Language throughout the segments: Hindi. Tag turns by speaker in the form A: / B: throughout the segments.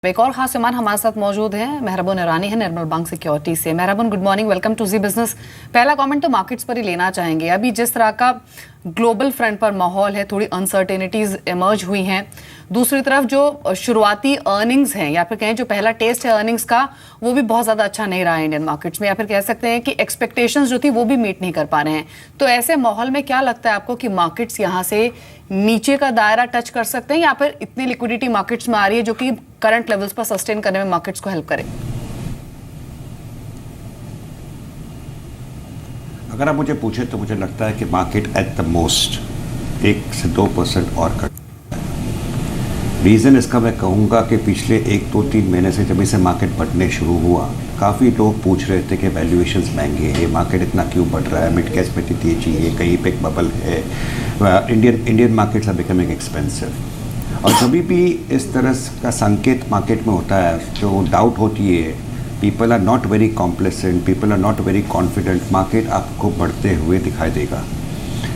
A: एक और खास मेहमान हमारे साथ मौजूद हैं। मेहराबून ईरानी है निर्मल बैंक सिक्योरिटी से। Mehraboon, good morning, welcome to Zee Business. पहला कमेंट तो मार्केट्स पर ही लेना चाहेंगे। अभी जिस तरह का ग्लोबल फ्रंट पर माहौल है, थोड़ी अनसर्टेनिटीज इमर्ज हुई हैं। दूसरी तरफ जो शुरुआती अर्निंग्स हैं या फिर कहें जो पहला टेस्ट है अर्निंग्स का, वो भी बहुत ज़्यादा अच्छा नहीं रहा है इंडियन मार्केट्स में, या फिर कह सकते हैं कि एक्सपेक्टेशंस जो थी वो भी मीट नहीं कर पा रहे हैं। तो ऐसे माहौल में क्या लगता है आपको कि मार्केट्स यहाँ से नीचे का दायरा टच कर सकते हैं, या फिर इतनी लिक्विडिटी मार्केट्स में आ रही है जो कि करंट लेवल्स पर सस्टेन करने में मार्केट्स को हेल्प करे?
B: अगर आप मुझे पूछे तो मुझे लगता है कि मार्केट एट द मोस्ट 1 से 2% और घट। रीज़न इसका मैं कहूँगा कि पिछले 1-2-3 महीने से जब इसे मार्केट बढ़ने शुरू हुआ, काफ़ी लोग पूछ रहे थे कि वैल्यूएशंस महंगे हैं, मार्केट इतना क्यों बढ़ रहा है, मिड कैप में इतनी तेजी है, कहीं पे एक बबल है, Indian markets are becoming expensive. और जब भी इस तरह का संकेत मार्केट में होता है, जो डाउट होती है, people are not very complacent, people are not very confident, market आपको बढ़ते हुए दिखाई देगा।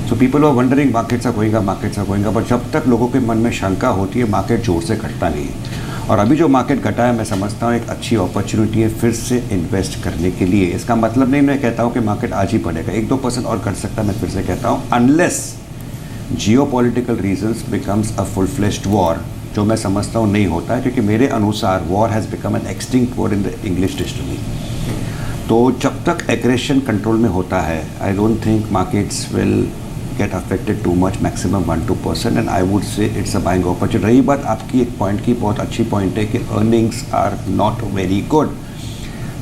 B: So people are wondering markets are going, but जब तक लोगों के मन में शंका होती है, मार्केट जोर से घटता नहीं है। और अभी जो मार्केट घटा है, मैं समझता हूँ एक अच्छी अपॉर्चुनिटी है फिर से इन्वेस्ट करने के लिए। इसका मतलब नहीं मैं कहता हूँ कि मार्केट आज ही बढ़ेगा, 1-2% और घट सकता है, मैं फिर से कहता हूँ, unless geopolitical reasons becomes a full fleshed war, जो मैं समझता हूँ नहीं होता है, क्योंकि मेरे अनुसार war has become an extinct war in the English dictionary. तो जब तक एग्रेशन कंट्रोल में होता है, I don't think markets will get affected too much, maximum 1-2%, and I would say it's a buying opportunity। रही बात आपकी एक पॉइंट की, बहुत अच्छी पॉइंट है कि earnings are not very good।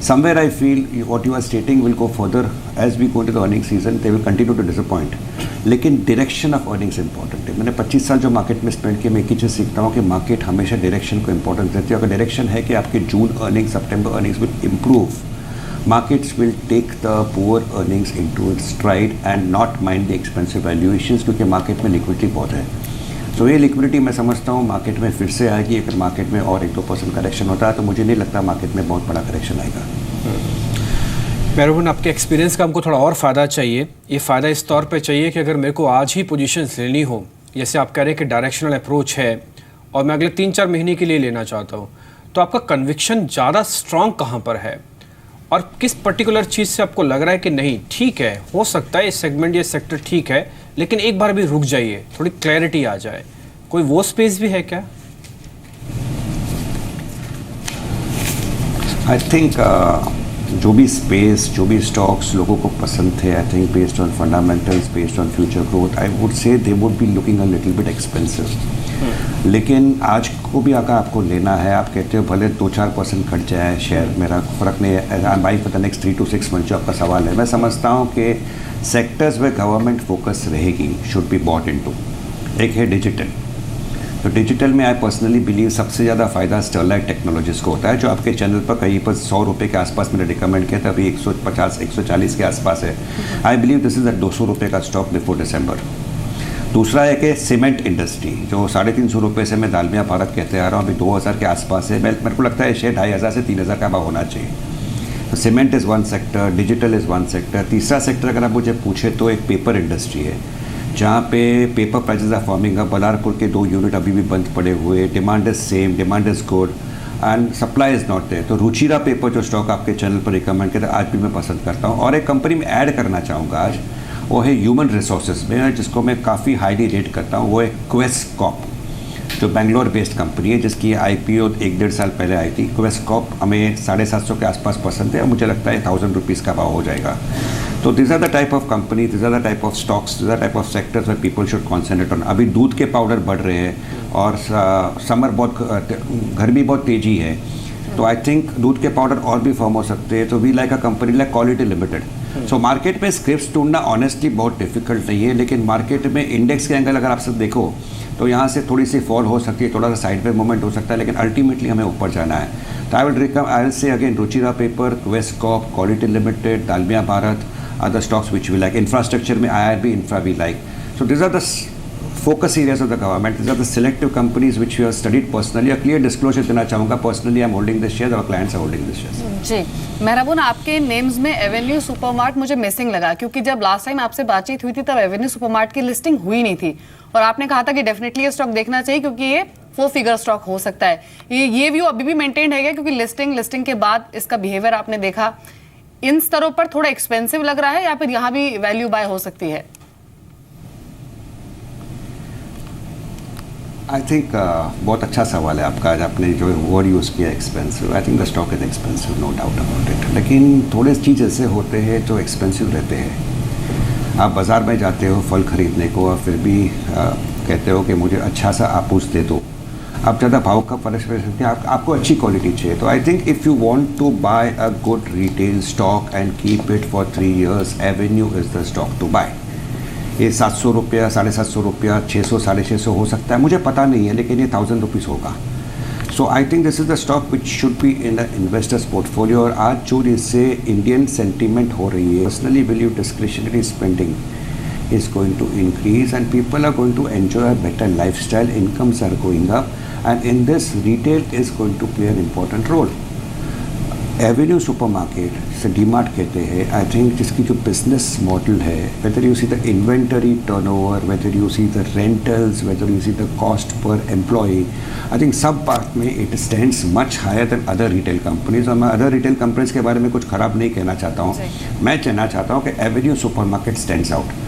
B: Somewhere I feel what you are stating will go further as we go into the earnings season, they will continue to disappoint। लेकिन direction of earnings important है। मैंने 25 साल जो मार्केट में स्पेंड किया, मैं एक ही चीज़ सीखता हूँ कि मार्केट हमेशा डायरेक्शन को इंपॉर्टेंस देती है। अगर डायरेक्शन है कि आपके जून अर्निंग्स, सितंबर earnings will improve, markets will take the poor earnings into its stride and not mind the expensive valuations, क्योंकि मार्केट में लिक्विडिटी बहुत है। तो ये लिक्विडिटी मैं समझता हूँ मार्केट में फिर से आएगी। अगर मार्केट में और 1-2% करेक्शन होता है तो मुझे नहीं लगता मार्केट में बहुत बड़ा करेक्शन आएगा।
C: मेहराबून, आपके एक्सपीरियंस का हमको थोड़ा और फ़ायदा चाहिए। ये फ़ायदा इस तौर पे चाहिए कि अगर मेरे को आज ही पोजीशंस लेनी हो, जैसे आप कह रहे हैं कि डायरेक्शनल अप्रोच है और मैं अगले 3-4 महीने के लिए लेना चाहता हूँ, तो आपका कन्विक्शन ज़्यादा स्ट्रॉन्ग कहाँ पर है और किस पर्टिकुलर चीज़ से आपको लग रहा है कि नहीं ठीक है, हो सकता है इस सेगमेंट या सेक्टर ठीक है, लेकिन एक बार भी रुक जाइए, थोड़ी क्लैरिटी आ जाए, कोई वो स्पेस भी है क्या?
B: आई थिंक जो भी स्पेस, जो भी स्टॉक्स लोगों को पसंद थे, I think based on fundamentals, based on future growth, I would से they would be looking a little bit expensive. लेकिन आज को भी अगर आपको लेना है, आप कहते हो भले 2-4% घट जाए शेयर, मेरा फ़र्क नहीं है, I buying for the next 3 to 6 month, जो आपका सवाल है। मैं समझता हूँ कि सेक्टर्स में गवर्नमेंट फोकस रहेगी शुड बी बॉट इनटू। एक है डिजिटल, तो डिजिटल में आई पर्सनली बिलीव सबसे ज़्यादा फ़ायदा स्टरलाइट टेक्नोलॉजीज को होता है, जो आपके चैनल पर कहीं पर 100 रुपये के आसपास मैंने रिकमेंड किया था, अभी 150-140 के आसपास है। I believe this is a 200 रुपये का स्टॉक बिफोर दिसंबर। दूसरा है कि सीमेंट इंडस्ट्री, जो 350 रुपये से मैं दालमिया भारत कहते आ रहा हूँ, अभी 2000 के आसपास है। मेरे को लगता है शेयर 2500 से 3000 का भाव होना चाहिए। तो cement is one sector, digital is one sector. तीसरा सेक्टर अगर आप मुझे पूछे तो एक पेपर इंडस्ट्री है, जहाँ पे paper prices are forming up. Ballarpur के 2 यूनिट अभी भी बंद पड़े हुए, demand is same, demand is good and supply is not there. तो रुचिरा पेपर जो स्टॉक आपके चैनल पर रिकमेंड किया था, आज भी मैं पसंद करता हूँ। और एक कंपनी में ऐड करना चाहूँगा आज, वो है ह्यूमन रिसोर्सेज में, जिसको मैं काफ़ी हाईली रेट करता हूँ, वो है क्वेस्ट कॉप, जो बेंगलोर बेस्ड कंपनी है, जिसकी IPO 1-1.5 साल पहले आई थी। क्वेस्ट कॉप हमें 750 के आसपास पसंद है और मुझे लगता है 1000 रुपीज़ का भाव हो जाएगा। तो this are the type of company, this are the type of stocks, this are type of sectors where people should concentrate on. अभी दूध के पाउडर बढ़ रहे हैं और समर बहुत, गर्मी बहुत तेजी है, तो आई थिंक दूध के पाउडर और भी फॉर्म हो सकते हैं। तो we like a company like quality limited. So market में स्क्रिप्ट्स ढूंढना ऑनेस्टली बहुत डिफिकल्ट नहीं है, लेकिन मार्केट में इंडेक्स के एंगल अगर आप सब देखो तो यहाँ से थोड़ी सी फॉल हो सकती है, थोड़ा सा साइड पे मूवमेंट हो सकता है, लेकिन अल्टीमेटली हमें ऊपर जाना है। तो I will say again Ruchira paper, Quess Corp, quality limited, Dalmia Bharat, other stocks which we like. Infrastructure में IRB infra we like. So this are the focus areas of the government. These are the selective companies which we have studied personally. A clear disclosure देना चाहूँगा, personally I am holding this shares, our clients are holding this shares.
A: जी मेहराबून, आपके नेम्स में एवेन्यू सुपरमार्ट मुझे मिसिंग लगा, क्योंकि जब लास्ट टाइम आपसे बातचीत हुई थी तब एवेन्यू सुपरमार्ट की लिस्टिंग हुई नहीं थी और आपने कहा था कि डेफिनेटली ये स्टॉक देखना चाहिए क्योंकि ये 4 फिगर स्टॉक हो सकता है। ये व्यू अभी भी मेंटेन है क्या? क्योंकि लिस्टिंग के बाद इसका बिहेवियर आपने देखा, इन स्तरों पर थोड़ा एक्सपेंसिव लग रहा है या फिर यहाँ भी वैल्यू बाय हो सकती है?
B: आई थिंक बहुत अच्छा सवाल है आपका। आज आपने जो वर्ड यूज़ किया expensive, I think the stock is expensive, no doubt about it. लेकिन थोड़े चीज़ ऐसे होते हैं जो एक्सपेंसिव रहते हैं। आप बाज़ार में जाते हो फल ख़रीदने को और फिर भी कहते हो कि मुझे अच्छा सा आपूस दे दो। आप ज़्यादा भाव का फर्क आपको अच्छी क्वालिटी चाहिए। तो I think if you want to buy a good retail stock and keep it for 3 years, avenue is the stock to buy. ये 700 रुपया, 750 रुपया, 600, 650 हो सकता है, मुझे पता नहीं है, लेकिन ये 1000 रुपीज़ होगा। So I think this is the stock which should be in the investors portfolio. और आज जो इससे इंडियन सेंटीमेंट हो रही है, personally believe discretionary spending is going to increase and people are going to enjoy a better lifestyle, incomes are going up, and in this retail is going to play an important role. Avenue supermarket से डीमार्ट कहते हैं, आई थिंक जिसकी जो बिजनेस मॉडल है, whether you see the inventory turnover, whether you see the rentals, whether you see the cost per employee, I think सब बात में it stands much higher than other retail companies. और मैं अदर रिटेल कंपनीज के बारे में कुछ ख़राब नहीं कहना चाहता हूँ, मैं कहना चाहता हूँ कि Avenue supermarket stands out.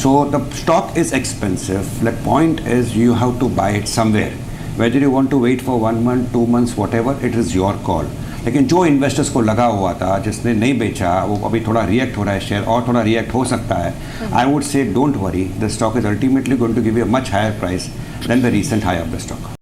B: So the stock is expensive. The point is you have to buy it somewhere. Whether you want to wait for 1 month, 2 months, whatever, it is your call. लेकिन जो इन्वेस्टर्स को लगा हुआ था, जिसने नहीं बेचा, वो अभी थोड़ा रिएक्ट हो रहा है शेयर, और थोड़ा रिएक्ट हो सकता है। I would say don't worry, the stock is ultimately going to give you a much higher price than the recent high of the stock.